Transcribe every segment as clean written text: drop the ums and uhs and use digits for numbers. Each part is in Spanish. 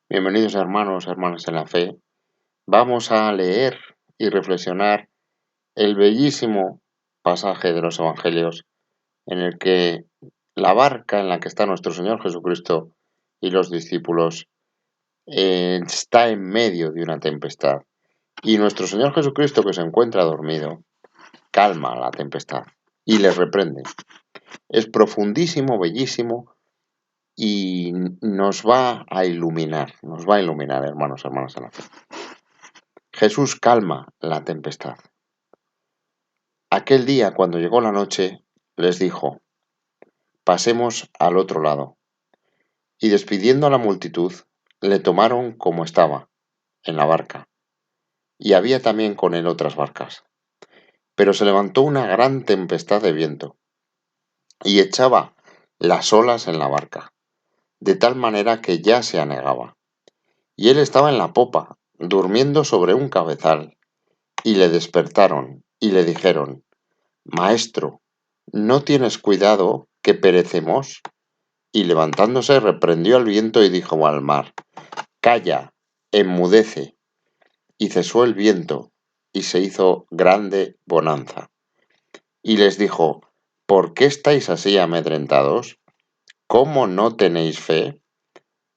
Bienvenidos hermanos, hermanas en la fe. Vamos a leer y reflexionar el bellísimo pasaje de los Evangelios en el que la barca en la que está nuestro Señor Jesucristo y los discípulos está en medio de una tempestad. Y nuestro Señor Jesucristo, que se encuentra dormido, calma la tempestad y les reprende. Es profundísimo, bellísimo y nos va a iluminar, hermanos, hermanas en la fe. Jesús calma la tempestad. Aquel día, cuando llegó la noche, les dijo: pasemos al otro lado. Y despidiendo a la multitud, le tomaron como estaba, en la barca, y había también con él otras barcas. Pero se levantó una gran tempestad de viento, y echaba las olas en la barca, de tal manera que ya se anegaba. Y él estaba en la popa, durmiendo sobre un cabezal, y le despertaron, y le dijeron: Maestro, ¿no tienes cuidado que perecemos? Y levantándose reprendió al viento y dijo al mar: Calla, enmudece. Y cesó el viento, y se hizo grande bonanza. Y les dijo: ¿Por qué estáis así amedrentados? ¿Cómo no tenéis fe?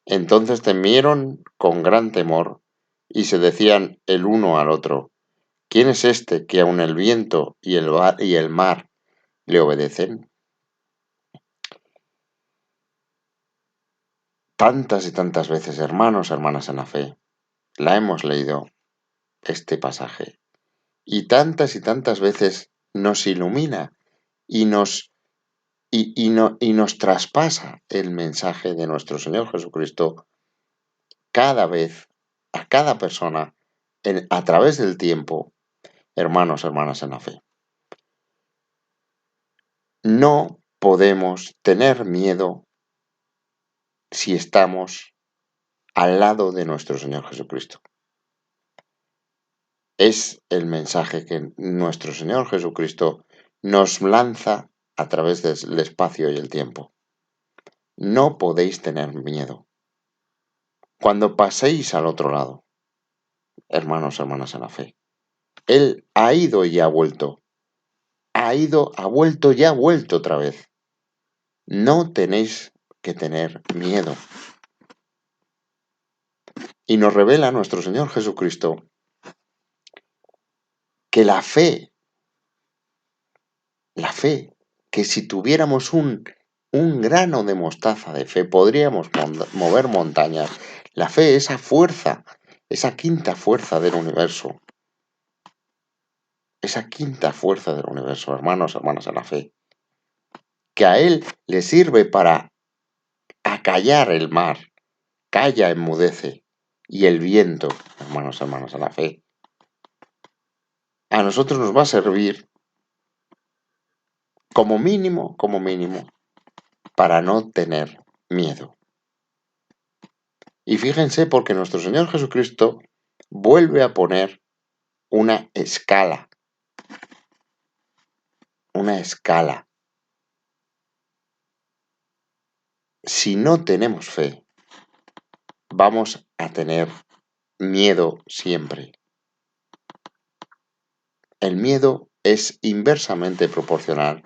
Entonces temieron con gran temor, y se decían el uno al otro: ¿Quién es este que aun el viento y el mar le obedecen? Tantas y tantas veces, hermanos, hermanas en la fe, la hemos leído este pasaje. Y tantas veces nos ilumina y nos traspasa el mensaje de nuestro Señor Jesucristo cada vez, a cada persona, a través del tiempo, hermanos, hermanas en la fe. No podemos tener miedo si estamos al lado de nuestro Señor Jesucristo. Es el mensaje que nuestro Señor Jesucristo nos lanza a través del espacio y el tiempo. No podéis tener miedo. Cuando paséis al otro lado, hermanos, hermanas en la fe, Él ha ido y ha vuelto. Ha vuelto y ha vuelto otra vez. No tenéis que tener miedo. Y nos revela nuestro Señor Jesucristo que la fe, que si tuviéramos un grano de mostaza de fe, podríamos mover montañas. La fe, esa fuerza, esa quinta fuerza del universo. Esa quinta fuerza del universo, hermanos, hermanas en la fe. Que a él le sirve para acallar el mar. Calla, enmudece. Y el viento, hermanos, hermanas en la fe. A nosotros nos va a servir como mínimo, para no tener miedo. Y fíjense, porque nuestro Señor Jesucristo vuelve a poner una escala. Una escala. Si no tenemos fe, vamos a tener miedo siempre. El miedo es inversamente proporcional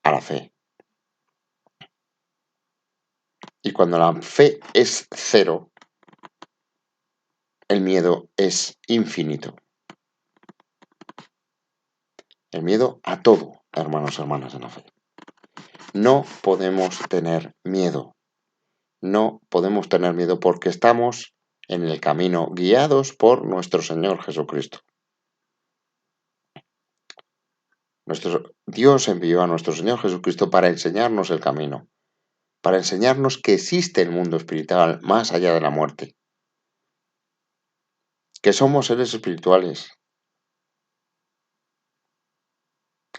a la fe. Y cuando la fe es cero, el miedo es infinito. El miedo a todo, hermanos, hermanas en la fe. No podemos tener miedo. No podemos tener miedo porque estamos en el camino guiados por nuestro Señor Jesucristo. Dios envió a nuestro Señor Jesucristo para enseñarnos el camino, para enseñarnos que existe el mundo espiritual más allá de la muerte, que somos seres espirituales,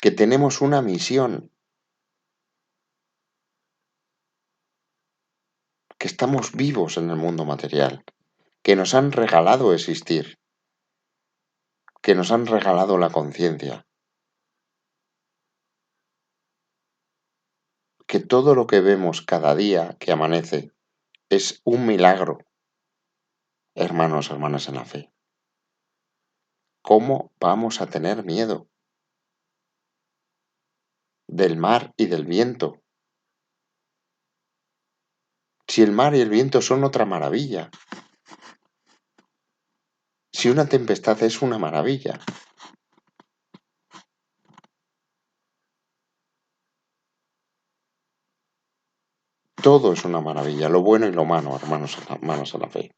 que tenemos una misión, que estamos vivos en el mundo material, que nos han regalado existir, que nos han regalado la conciencia, que todo lo que vemos cada día que amanece es un milagro hermanos, hermanas en la fe. ¿Cómo vamos a tener miedo del mar y del viento? Si el mar y el viento son otra maravilla. Si una tempestad es una maravilla. Todo es una maravilla, lo bueno y lo malo, hermanos, hermanas en la fe.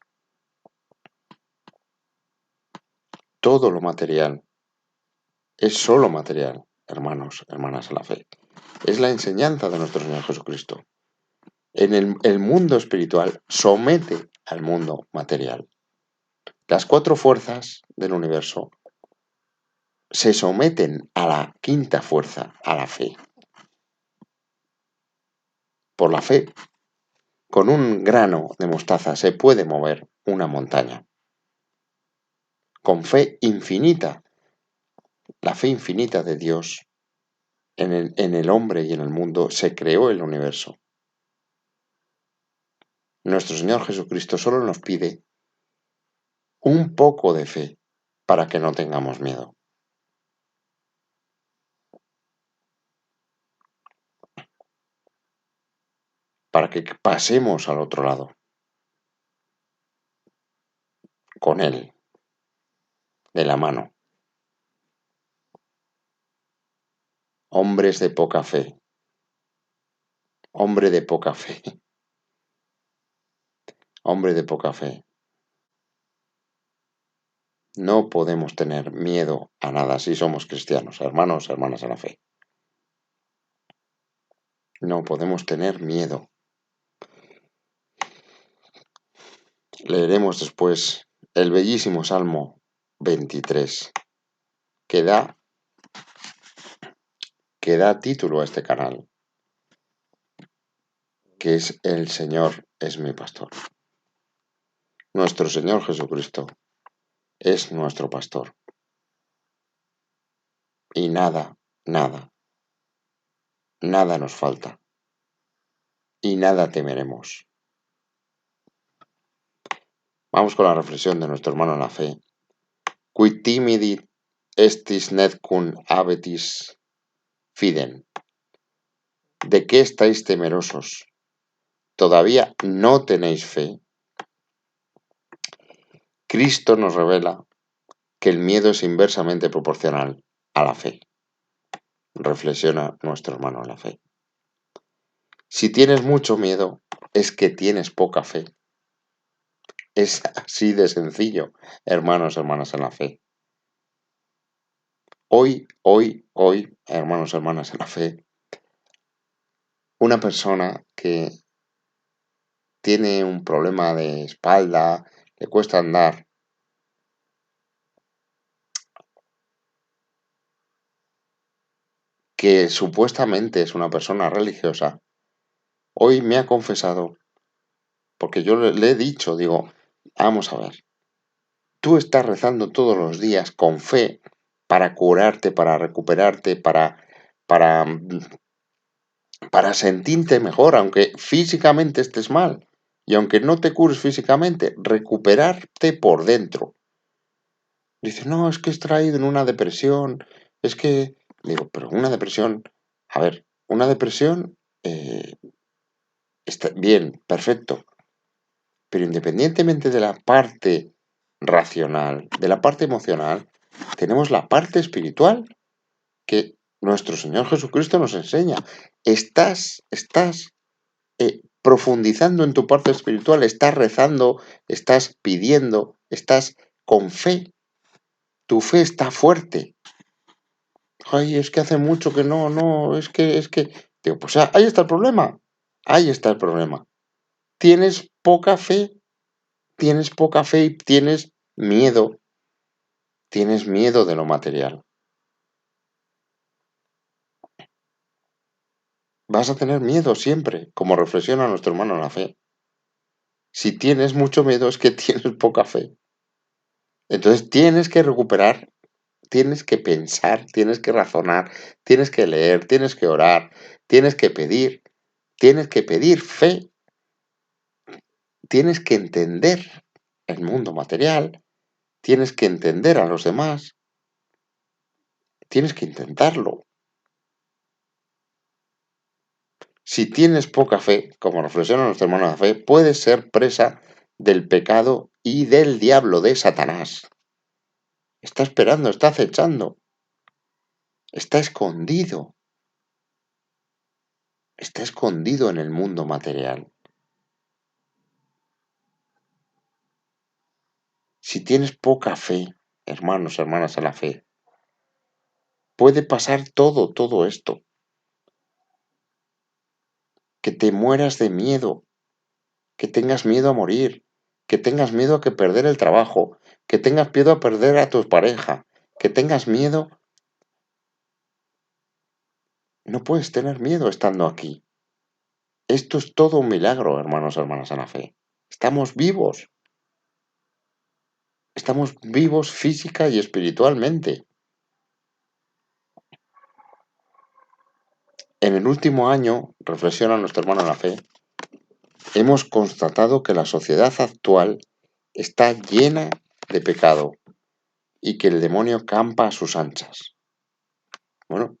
Todo lo material es solo material, hermanos, hermanas en la fe. Es la enseñanza de nuestro Señor Jesucristo. En el mundo espiritual somete al mundo material. Las 4 fuerzas del universo se someten a la quinta fuerza, a la fe. Por la fe, con un grano de mostaza se puede mover una montaña. Con fe infinita, la fe infinita de Dios en el hombre y en el mundo se creó el universo. Nuestro Señor Jesucristo solo nos pide un poco de fe para que no tengamos miedo. Para que pasemos al otro lado. Con Él, de la mano. Hombres de poca fe. Hombre de poca fe. Hombre de poca fe. No podemos tener miedo a nada si somos cristianos, hermanos, hermanas en la fe. No podemos tener miedo. Leeremos después el bellísimo Salmo 23, que da título a este canal, que es El Señor es mi pastor. Nuestro Señor Jesucristo es nuestro pastor. Y nada nos falta. Y nada temeremos. Vamos con la reflexión de nuestro hermano en la fe. Qui timidi estis nec cum habetis fidem. ¿De qué estáis temerosos? ¿Todavía no tenéis fe? Cristo nos revela que el miedo es inversamente proporcional a la fe. Reflexiona nuestro hermano en la fe. Si tienes mucho miedo, es que tienes poca fe. Es así de sencillo, hermanos, hermanas en la fe. Hoy, hermanos, hermanas en la fe, una persona que tiene un problema de espalda, le cuesta andar, que supuestamente es una persona religiosa, hoy me ha confesado, porque yo le he dicho, digo, vamos a ver, tú estás rezando todos los días con fe para curarte, para recuperarte, para sentirte mejor, aunque físicamente estés mal. Y aunque no te cures físicamente, recuperarte por dentro. Dice, no, es que he traído en una depresión, es que... Digo, pero una depresión... A ver, una depresión está bien, perfecto. Pero independientemente de la parte racional, de la parte emocional, tenemos la parte espiritual que nuestro Señor Jesucristo nos enseña. Estás profundizando en tu parte espiritual, estás rezando, estás pidiendo, estás con fe. Tu fe está fuerte. Ay, es que hace mucho que no, es que... Digo, pues ahí está el problema. Ahí está el problema. Tienes poca fe y tienes miedo. Tienes miedo de lo material. Vas a tener miedo siempre, como reflexiona nuestro hermano en la fe. Si tienes mucho miedo es que tienes poca fe. Entonces tienes que recuperar, tienes que pensar, tienes que razonar, tienes que leer, tienes que orar, tienes que pedir fe, tienes que entender, el mundo material, tienes que entender a los demás, tienes que intentarlo. Si tienes poca fe, como reflexiona nuestro hermano de la fe, puedes ser presa del pecado y del diablo, de Satanás. Está esperando, está acechando, está escondido en el mundo material. Si tienes poca fe, hermanos, hermanas a la fe, puede pasar todo esto. Que te mueras de miedo, que tengas miedo a morir, que tengas miedo a que perder el trabajo, que tengas miedo a perder a tu pareja, que tengas miedo. No puedes tener miedo estando aquí. Esto es todo un milagro, hermanos, hermanas a la fe. Estamos vivos. Estamos vivos física y espiritualmente. En el último año, reflexiona nuestro hermano en la fe, hemos constatado que la sociedad actual está llena de pecado y que el demonio campa a sus anchas. Bueno,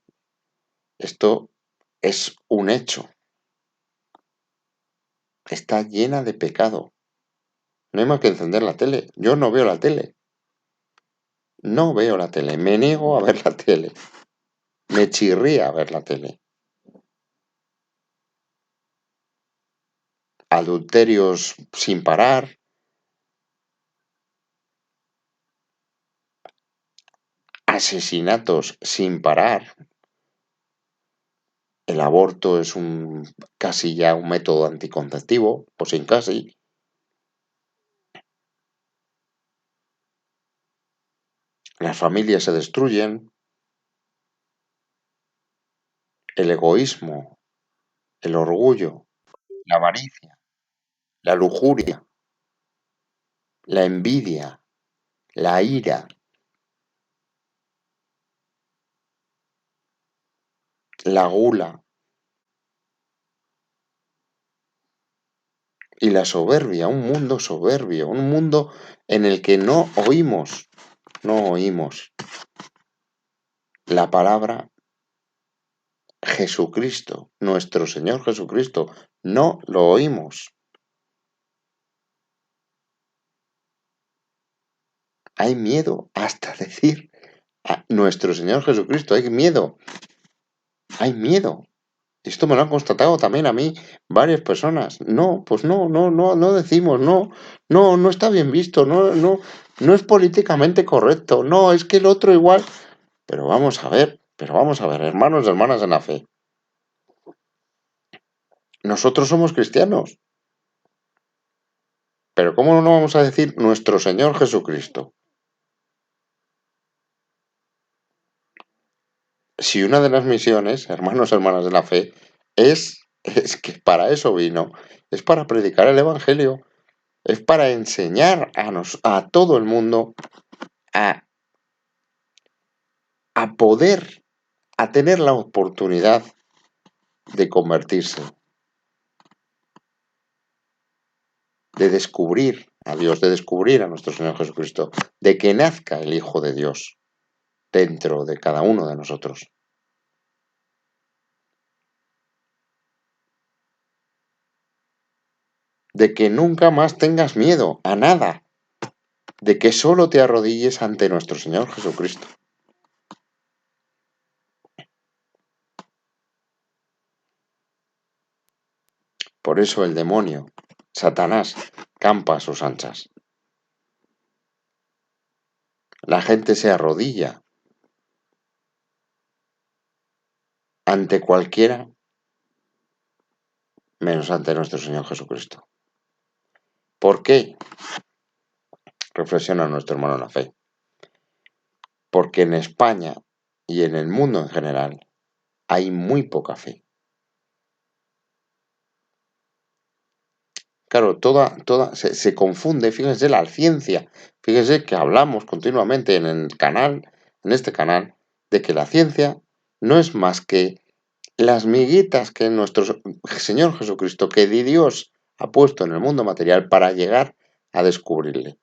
esto es un hecho. Está llena de pecado. No hay más que encender la tele. Yo no veo la tele. No veo la tele. Me niego a ver la tele. Me chirría ver la tele. Adulterios sin parar. Asesinatos sin parar. El aborto es casi ya un método anticonceptivo, o sin casi. Las familias se destruyen. El egoísmo, el orgullo, la avaricia, la lujuria, la envidia, la ira, la gula y la soberbia, un mundo soberbio, un mundo en el que no oímos la palabra Jesucristo, nuestro Señor Jesucristo, no lo oímos. Hay miedo hasta decir a nuestro Señor Jesucristo, hay miedo. Esto me lo han constatado también a mí varias personas. No, pues no decimos, no está bien visto, no es políticamente correcto, no, es que el otro igual. Pero vamos a ver, hermanos y hermanas en la fe. Nosotros somos cristianos. Pero ¿cómo no vamos a decir nuestro Señor Jesucristo? Si una de las misiones, hermanos y hermanas de la fe, es que para eso vino, es para predicar el Evangelio, es para enseñar a todo el mundo a poder, a tener la oportunidad de convertirse, de descubrir a Dios, de descubrir a nuestro Señor Jesucristo, de que nazca el Hijo de Dios dentro de cada uno de nosotros. De que nunca más tengas miedo a nada, de que solo te arrodilles ante nuestro Señor Jesucristo. Por eso el demonio, Satanás, campa a sus anchas. La gente se arrodilla ante cualquiera menos ante nuestro Señor Jesucristo. ¿Por qué? Reflexiona nuestro hermano en la fe. Porque en España y en el mundo en general hay muy poca fe. Claro, se confunde, fíjense la ciencia, fíjense que hablamos continuamente en este canal, de que la ciencia no es más que las miguitas que nuestro Señor Jesucristo, que Dios ha puesto en el mundo material para llegar a descubrirle.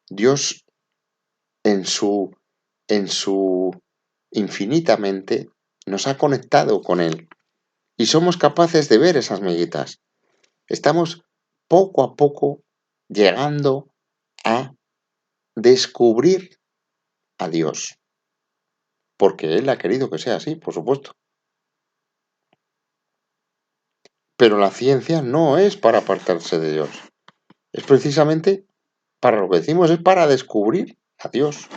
Dios en su infinitamente nos ha conectado con Él y somos capaces de ver esas miguitas. Estamos poco a poco llegando a descubrir a Dios, porque Él ha querido que sea así, por supuesto. Pero la ciencia no es para apartarse de Dios, es precisamente para lo que decimos, es para descubrir a Dios.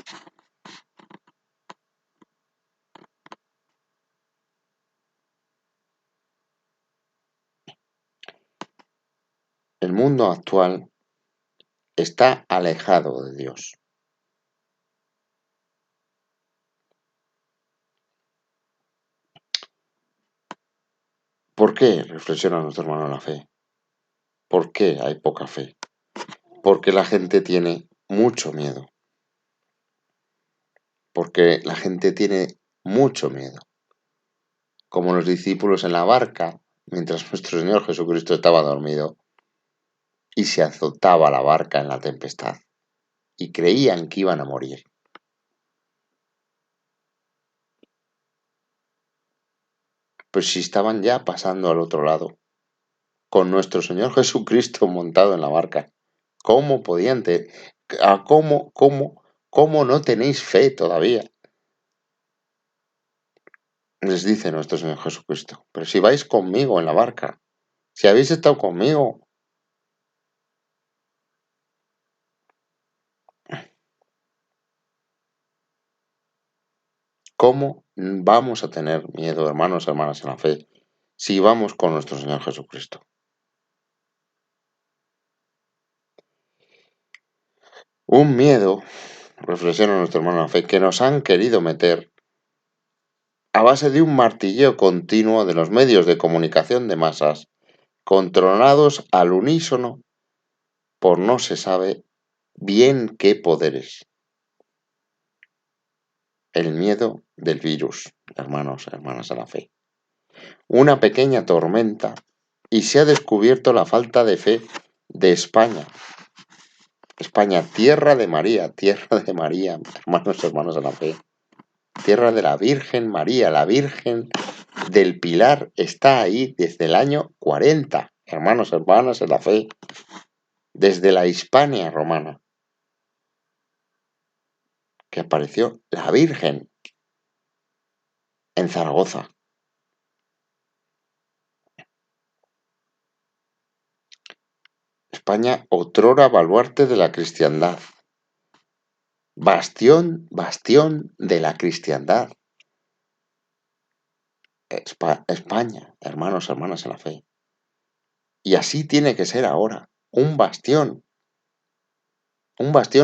El mundo actual está alejado de Dios. ¿Por qué? Reflexiona nuestro hermano en la fe. ¿Por qué hay poca fe? Porque la gente tiene mucho miedo. Porque la gente tiene mucho miedo. Como los discípulos en la barca, mientras nuestro Señor Jesucristo estaba dormido y se azotaba la barca en la tempestad y creían que iban a morir. Pues si estaban ya pasando al otro lado, con nuestro Señor Jesucristo montado en la barca, ¿cómo podían cómo no tenéis fe todavía? Les dice nuestro Señor Jesucristo, pero si vais conmigo en la barca, si habéis estado conmigo, ¿cómo vamos a tener miedo, hermanos y hermanas en la fe, si vamos con nuestro Señor Jesucristo? Un miedo, reflexiona nuestro hermano en la fe, que nos han querido meter a base de un martilleo continuo de los medios de comunicación de masas, controlados al unísono por no se sabe bien qué poderes. El miedo del virus, hermanos y hermanas a la fe. Una pequeña tormenta y se ha descubierto la falta de fe de España. España, tierra de María, hermanos y hermanas a la fe. Tierra de la Virgen María, la Virgen del Pilar está ahí desde el año 40, hermanos y hermanas en la fe. Desde la Hispania romana, que apareció la Virgen en Zaragoza. España, otrora baluarte de la cristiandad. Bastión de la cristiandad. España, hermanos, hermanas en la fe. Y así tiene que ser ahora, un bastión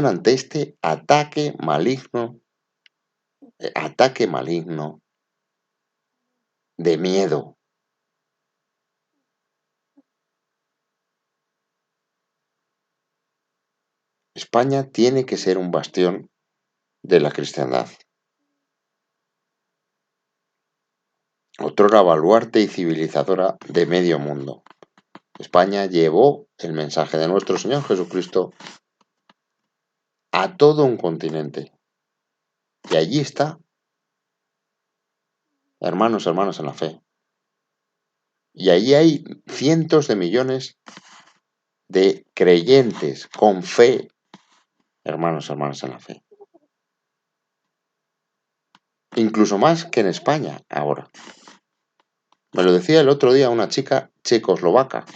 ante este ataque maligno de miedo. España tiene que ser un bastión de la cristiandad. Otrora baluarte y civilizadora de medio mundo. España llevó el mensaje de nuestro Señor Jesucristo a todo un continente. Y allí está, hermanos, hermanas en la fe. Y allí hay cientos de millones de creyentes con fe, hermanos, hermanas en la fe. Incluso más que en España ahora. Me lo decía el otro día una chica checoslovaca.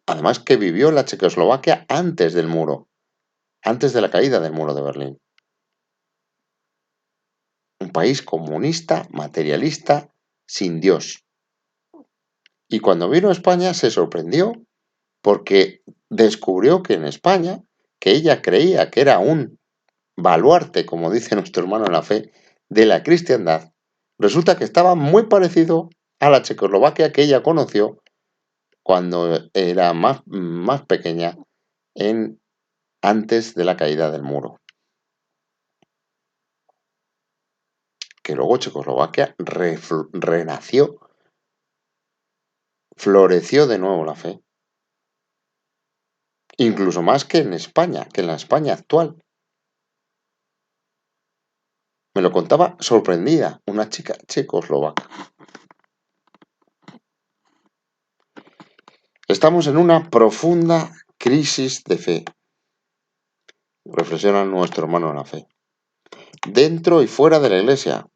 Además que vivió la Checoslovaquia antes del muro, antes de la caída del muro de Berlín. Un país comunista, materialista, sin Dios. Y cuando vino a España se sorprendió porque descubrió que en España, que ella creía que era un baluarte, como dice nuestro hermano en la fe, de la cristiandad, resulta que estaba muy parecido a la Checoslovaquia que ella conoció cuando era más pequeña antes de la caída del muro. que luego Checoslovaquia renació, floreció de nuevo la fe. Incluso más que en España, que en la España actual. Me lo contaba sorprendida una chica checoslovaca. Estamos en una profunda crisis de fe, reflexiona nuestro hermano en la fe. Dentro y fuera de la iglesia.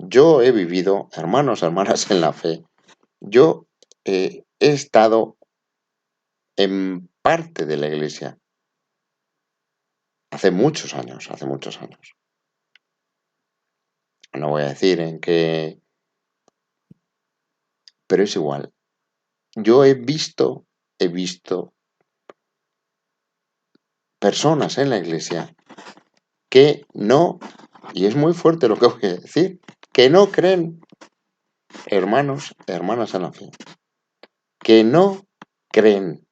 Yo he vivido, hermanos, hermanas en la fe. Yo he estado en parte de la iglesia. Hace muchos años. No voy a decir en qué, pero es igual. Yo he visto personas en la iglesia que no, y es muy fuerte lo que voy a decir, que no creen, hermanos, hermanas en la fe, que no creen,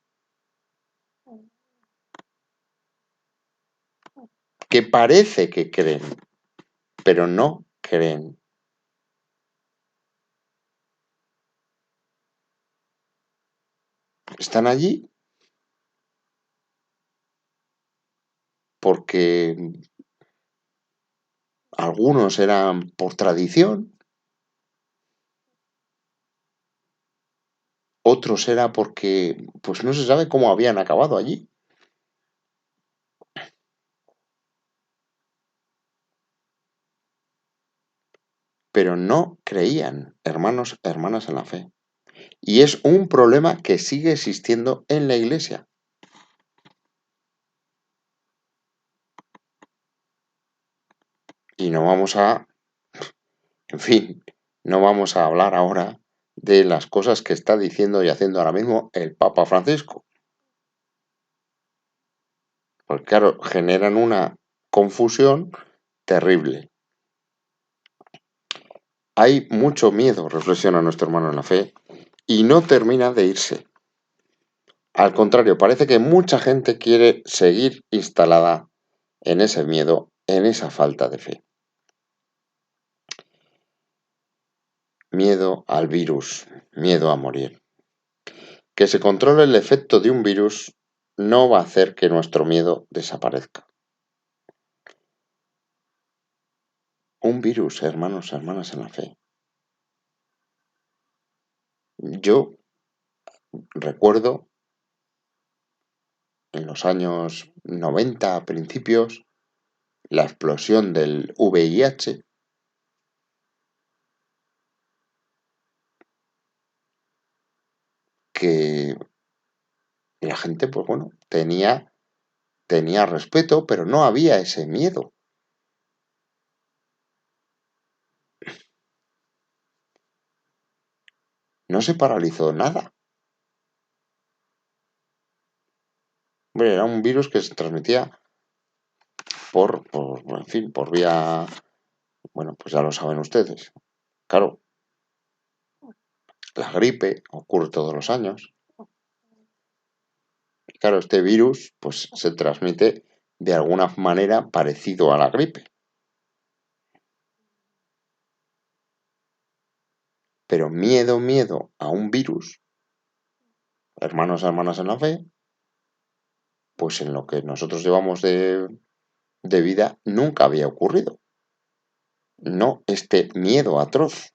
que parece que creen, pero no creen. Están allí porque algunos eran por tradición, otros era porque, pues no se sabe cómo habían acabado allí. Pero no creían, hermanos, hermanas en la fe. Y es un problema que sigue existiendo en la iglesia. Y no vamos a, en fin, no vamos a hablar ahora de las cosas que está diciendo y haciendo ahora mismo el Papa Francisco. Porque claro, generan una confusión terrible. Hay mucho miedo, reflexiona nuestro hermano en la fe, y no termina de irse. Al contrario, parece que mucha gente quiere seguir instalada en ese miedo, en esa falta de fe. Miedo al virus, miedo a morir. Que se controle el efecto de un virus no va a hacer que nuestro miedo desaparezca. Un virus, hermanos, hermanas en la fe. Yo recuerdo en los años 90, principios, la explosión del VIH, que la gente, pues bueno, tenía respeto, pero no había ese miedo. No se paralizó nada. Hombre, era un virus que se transmitía en fin, por vía, bueno, pues ya lo saben ustedes. Claro, la gripe ocurre todos los años. Y claro, este virus, pues se transmite de alguna manera parecido a la gripe. Pero miedo a un virus, hermanos, hermanas en la fe, pues en lo que nosotros llevamos de vida nunca había ocurrido. No este miedo atroz.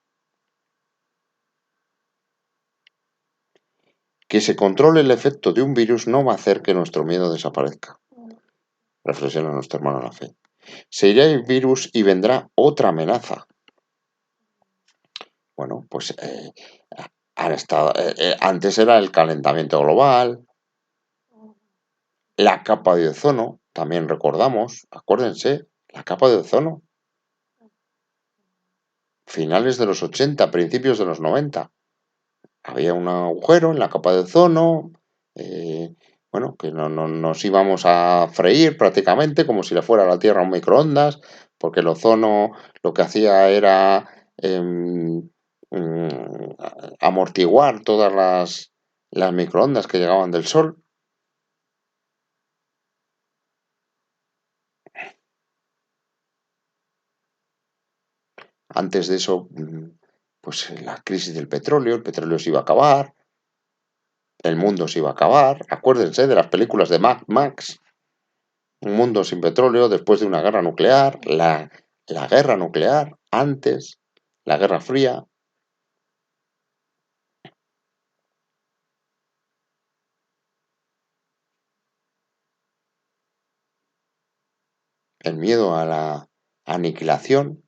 Que se controle el efecto de un virus no va a hacer que nuestro miedo desaparezca. Reflexiona nuestro hermano en la fe. Se irá el virus y vendrá otra amenaza. Bueno, pues antes era el calentamiento global, la capa de ozono, también recordamos, acuérdense, la capa de ozono. Finales de los 80, principios de los 90. Había un agujero en la capa de ozono, bueno, que no nos íbamos a freír prácticamente como si le fuera a la Tierra un microondas, porque el ozono lo que hacía era amortiguar todas las microondas que llegaban del Sol. Antes de eso, pues la crisis del petróleo, el petróleo se iba a acabar, el mundo se iba a acabar. Acuérdense de las películas de Mad Max. Un mundo sin petróleo después de una guerra nuclear, la guerra nuclear, antes, la Guerra Fría. El miedo a la aniquilación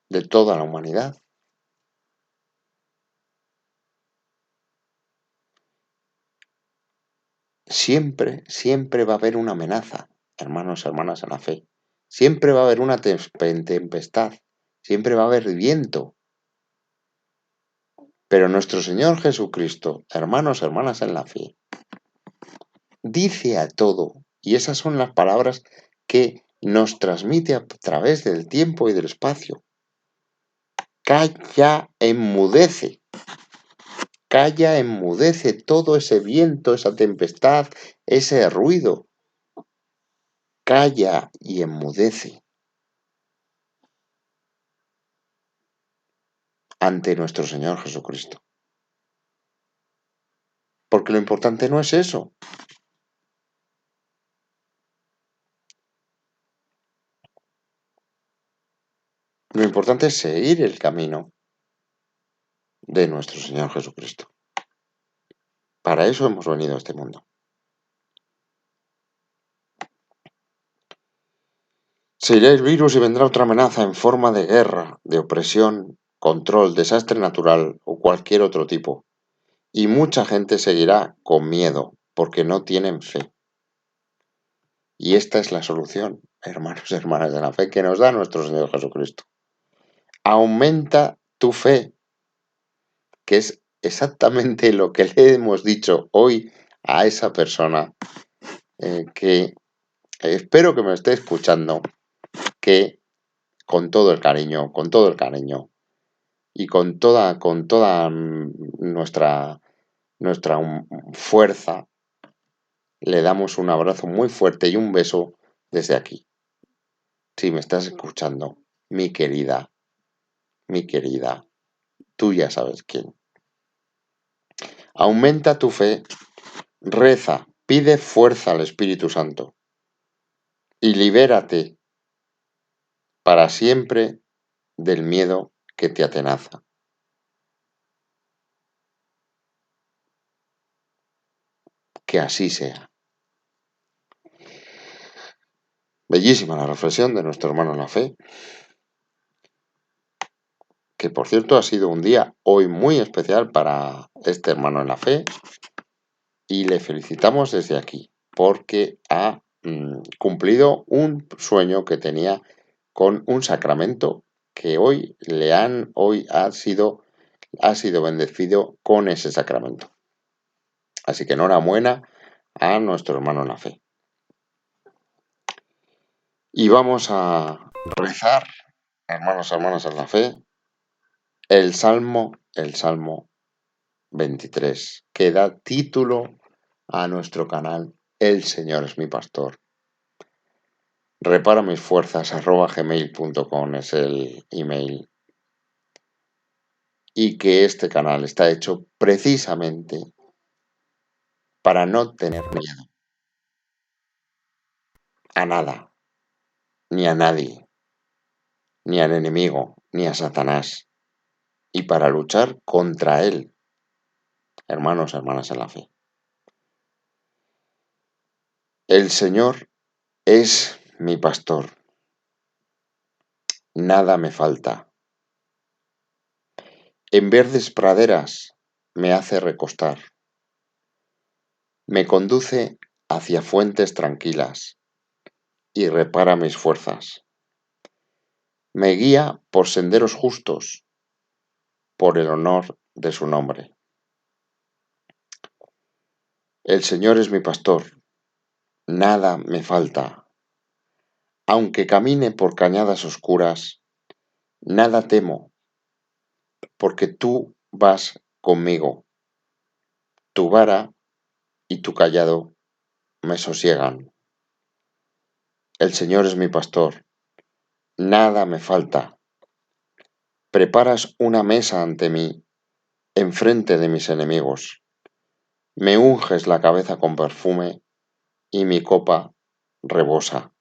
de toda la humanidad. Siempre, siempre va a haber una amenaza, hermanos, hermanas en la fe. Siempre va a haber una tempestad, siempre va a haber viento. Pero nuestro Señor Jesucristo, hermanos, hermanas en la fe, dice a todo, y esas son las palabras que nos transmite a través del tiempo y del espacio. Calla, enmudece. Calla, enmudece todo ese viento, esa tempestad, ese ruido. Calla y enmudece ante nuestro Señor Jesucristo. Porque lo importante no es eso. Lo importante es seguir el camino de nuestro Señor Jesucristo. Para eso hemos venido a este mundo. Se irá el virus y vendrá otra amenaza en forma de guerra, de opresión, control, desastre natural o cualquier otro tipo. Y mucha gente seguirá con miedo porque no tienen fe. Y esta es la solución, hermanos y hermanas de la fe, que nos da nuestro Señor Jesucristo. Aumenta tu fe, que es exactamente lo que le hemos dicho hoy a esa persona que espero que me esté escuchando, que con todo el cariño y con toda nuestra fuerza, le damos un abrazo muy fuerte y un beso desde aquí. Si me estás escuchando, mi querida, tú ya sabes quién. Aumenta tu fe, reza, pide fuerza al Espíritu Santo y libérate para siempre del miedo que te atenaza. Que así sea. Bellísima la reflexión de nuestro hermano en la fe, que por cierto ha sido un día hoy muy especial para este hermano en la fe y le felicitamos desde aquí porque ha cumplido un sueño que tenía con un sacramento que hoy ha sido bendecido con ese sacramento. Así que enhorabuena a nuestro hermano en la fe. Y vamos a rezar, hermanos y hermanas en la fe, el Salmo 23, que da título a nuestro canal El Señor es mi pastor. Repara mis fuerzas @gmail.com es el email. Y que este canal está hecho precisamente para no tener miedo a nada, ni a nadie, ni al enemigo, ni a Satanás, y para luchar contra él, hermanos y hermanas en la fe. El Señor es mi pastor, nada me falta. En verdes praderas me hace recostar, me conduce hacia fuentes tranquilas y repara mis fuerzas. Me guía por senderos justos, por el honor de su nombre. El Señor es mi pastor, nada me falta. Aunque camine por cañadas oscuras, nada temo, porque tú vas conmigo. Tu vara y tu cayado me sosiegan. El Señor es mi pastor, nada me falta. Preparas una mesa ante mí, enfrente de mis enemigos. Me unges la cabeza con perfume y mi copa rebosa.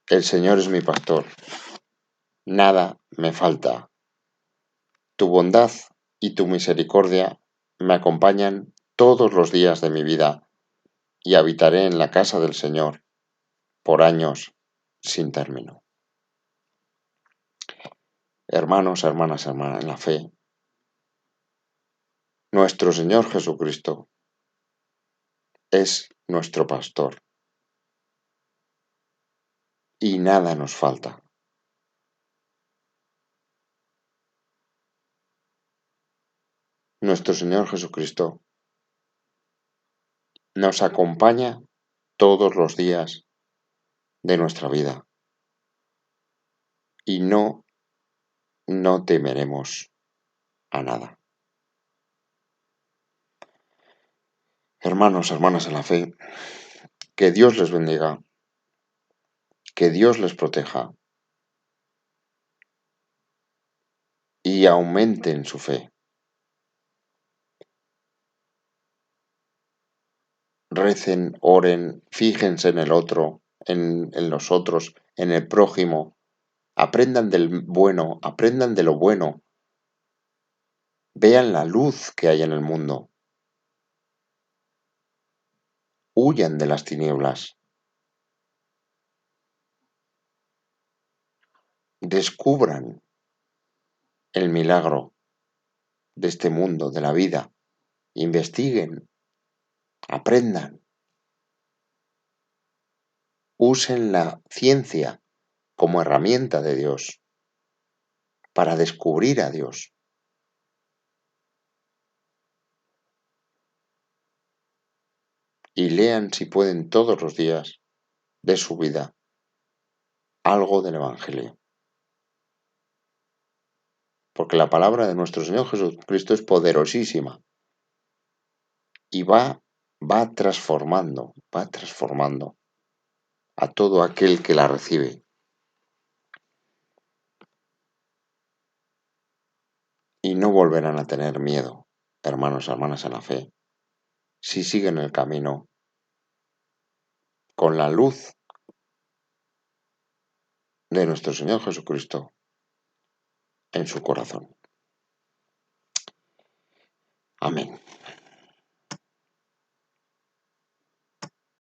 El Señor es mi pastor, nada me falta. Tu bondad y tu misericordia me acompañan todos los días de mi vida y habitaré en la casa del Señor por años sin término. Hermanos, hermanas, en la fe, nuestro Señor Jesucristo es nuestro pastor y nada nos falta. Nuestro Señor Jesucristo nos acompaña todos los días de nuestra vida y no temeremos a nada. Hermanos, hermanas en la fe, que Dios les bendiga, que Dios les proteja y aumenten su fe. Recen, oren, fíjense en el otro, en los otros, en el prójimo. Aprendan del bueno, aprendan de lo bueno. Vean la luz que hay en el mundo. Huyan de las tinieblas. Descubran el milagro de este mundo, de la vida. Investiguen, aprendan. Usen la ciencia como herramienta de Dios para descubrir a Dios. Y lean si pueden todos los días de su vida algo del Evangelio. Porque la palabra de nuestro Señor Jesucristo es poderosísima y va transformando a todo aquel que la recibe. Y no volverán a tener miedo, hermanos y hermanas en la fe, si siguen el camino con la luz de nuestro Señor Jesucristo en su corazón. Amén.